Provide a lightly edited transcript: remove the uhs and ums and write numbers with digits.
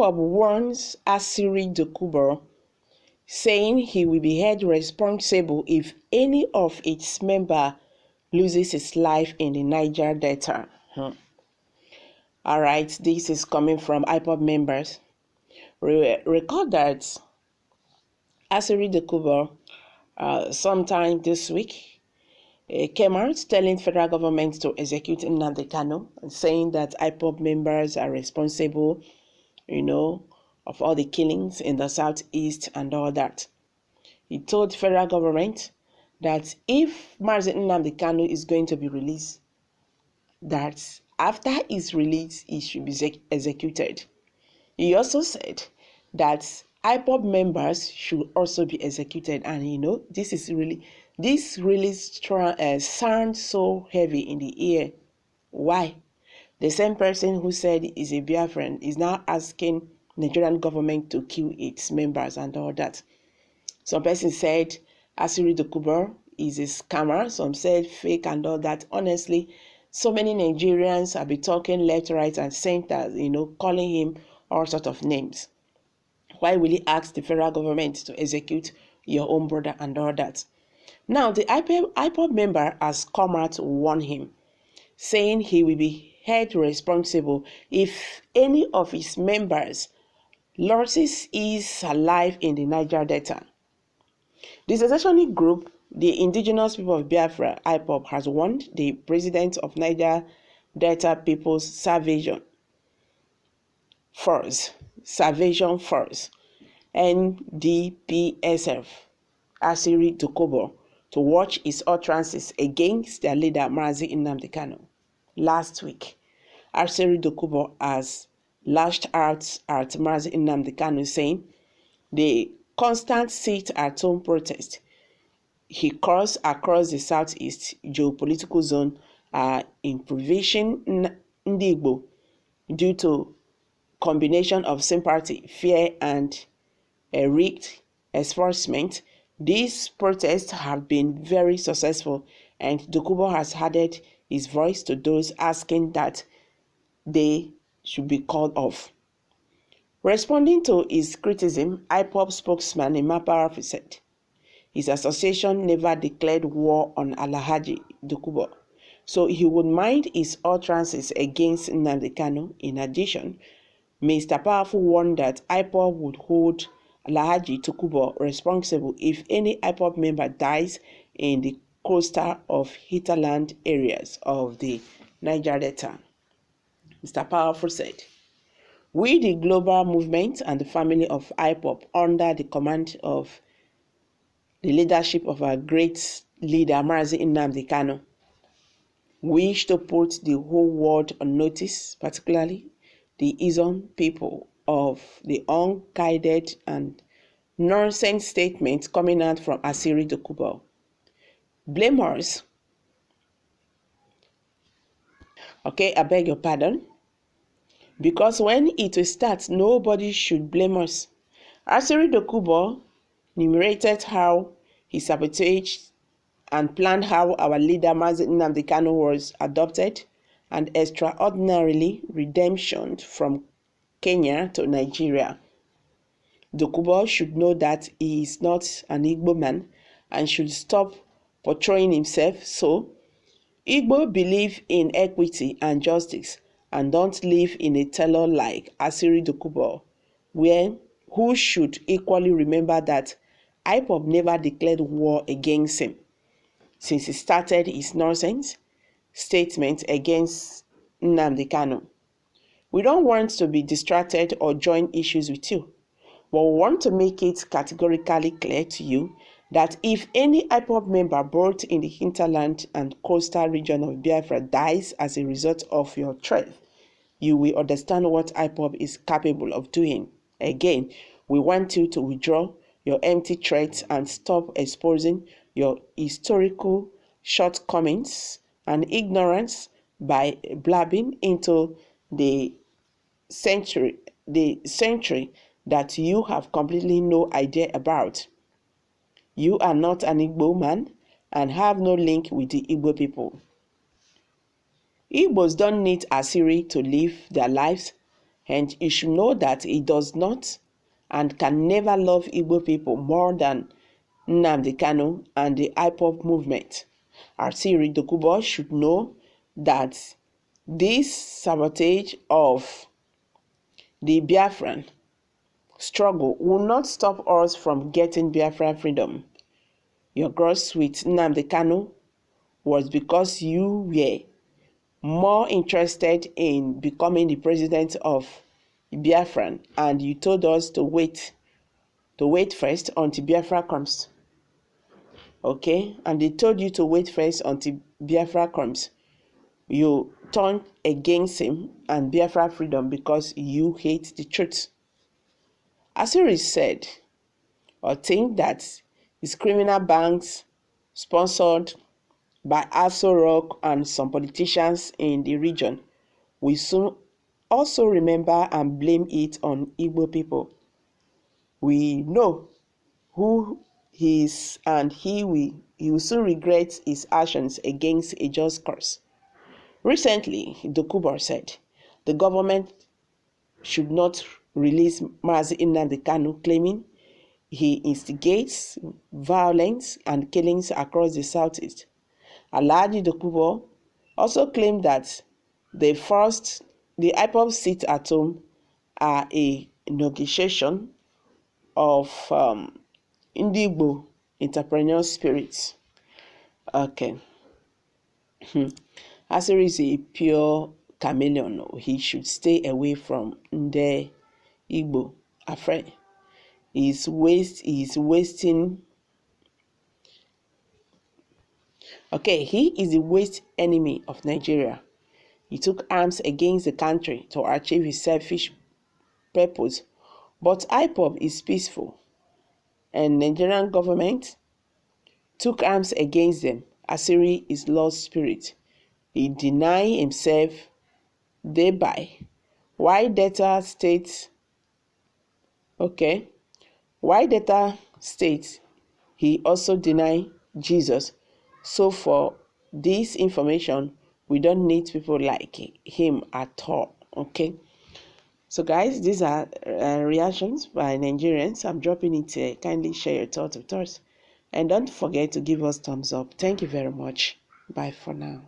Ipob warns Asari D0UBL, saying he will be held responsible if any of its members loses his life in the Niger Delta. All right, this is coming from Ipob members. Recall that Asari D0UBL sometime this week came out telling federal government to execute Nnamdi Kanu and saying that Ipob members are responsible, of all the killings in the southeast and all that. He told federal government that if Mazi Nnamdi Kanu is going to be released, that after his release, he should be executed. He also said that Ipob members should also be executed, and this really sounds so heavy in the ear. Why? The same person who said is a Biafran is now asking Nigerian government to kill its members and all that. Some person said Asari D0UBL is a scammer. Some said fake and all that. Honestly, so many Nigerians have been talking left, right, and center, calling him all sorts of names. Why will he ask the federal government to execute your own brother and all that? Now, the Ipob member has come out to warn him, saying he will be held responsible if any of his members loses his life in the Niger Delta. The secessionist group, the Indigenous People of Biafra, Ipob, has warned the president of Niger Delta People's Salvation Force, NDPSF, Asari D0UBL, to watch his utterances against their leader, Mazi Nnamdi Kanu. Last week, Asari D0UBL has lashed out at Mazi Nnamdi Kanu, saying the constant sit-at-home protest he caused across the southeast geopolitical zone are impoverishing Ndi Igbo due to combination of sympathy, fear, and rigged enforcement. These protests have been very successful, and D0UBL has added his voice to those asking that they should be called off. Responding to his criticism, Ipob spokesman Imapa said his association never declared war on Alhaji D0UBL, so he would mind his utterances against Nnamdi Kanu. In addition, Mr. Powerful warned that Ipob would hold Alhaji D0UBL responsible if any Ipob member dies in the coastal of hinterland areas of the Niger Delta. Mr. Powerful said, "We, the global movement and the family of Ipob, under the command of the leadership of our great leader, Mazi Nnamdi Kanu, wish to put the whole world on notice, particularly the Izon people, of the unguided and nonsense statements coming out from Asari D0UBL. Blame us. Okay, I beg your pardon. Because when it will start, nobody should blame us." Asari D0UBL enumerated how he sabotaged and planned how our leader Mazi Nnamdi Kanu was adopted and extraordinarily redemptioned from Kenya to Nigeria. D0UBL should know that he is not an Igbo man and should stop portraying himself so. Igbo believe in equity and justice and don't live in a terror like Asari D0UBL, who should equally remember that Ipob never declared war against him since he started his nonsense statement against Nnamdi Kanu. We don't want to be distracted or join issues with you, but we want to make it categorically clear to you that if any Ipob member both in the hinterland and coastal region of Biafra dies as a result of your threat, you will understand what Ipob is capable of doing. Again, we want you to withdraw your empty threats and stop exposing your historical shortcomings and ignorance by blabbing into the century that you have completely no idea about. You are not an Igbo man and have no link with the Igbo people. Igbos don't need Asari to live their lives And you should know that he does not and can never love Igbo people more than Nnamdi Kanu and the Ipob movement. Asari D0UBLE should know that this sabotage of the Biafran struggle will not stop us from getting Biafran freedom. Your grudge with Nnamdi Kanu was because you were more interested in becoming the president of Biafran, and you told us to wait first until Biafra comes. Okay? And they told you to wait first until Biafra comes. You turned against him and Biafra freedom because you hate the truth. Asari said or think that his criminal banks sponsored by Asari and some politicians in the region will soon also remember and blame it on Igbo people. We know who he is, and he will soon regret his actions against a just cause. Recently, D0UBLE said the government should not release Mazi Nnamdi Kanu, claiming he instigates violence and killings across the southeast. Alhaji D0UBLE also claimed that the Ipob sit at home are a negotiation of Igbo entrepreneurial spirit. Okay. Asari is a pure chameleon. He should stay away from the Igbo. Afraid. He's wasting. Okay, he is the worst enemy of Nigeria. He took arms against the country to achieve his selfish purpose. But Ipob is peaceful, and Nigerian government took arms against them. Asari is lost spirit. He denied himself thereby. Why Delta states? Okay. Why Delta states he also denied Jesus. So for this information, we don't need people like him at all. Okay. So guys, these are reactions by Nigerians. I'm dropping it here. Kindly share your thoughts with us. And don't forget to give us thumbs up. Thank you very much. Bye for now.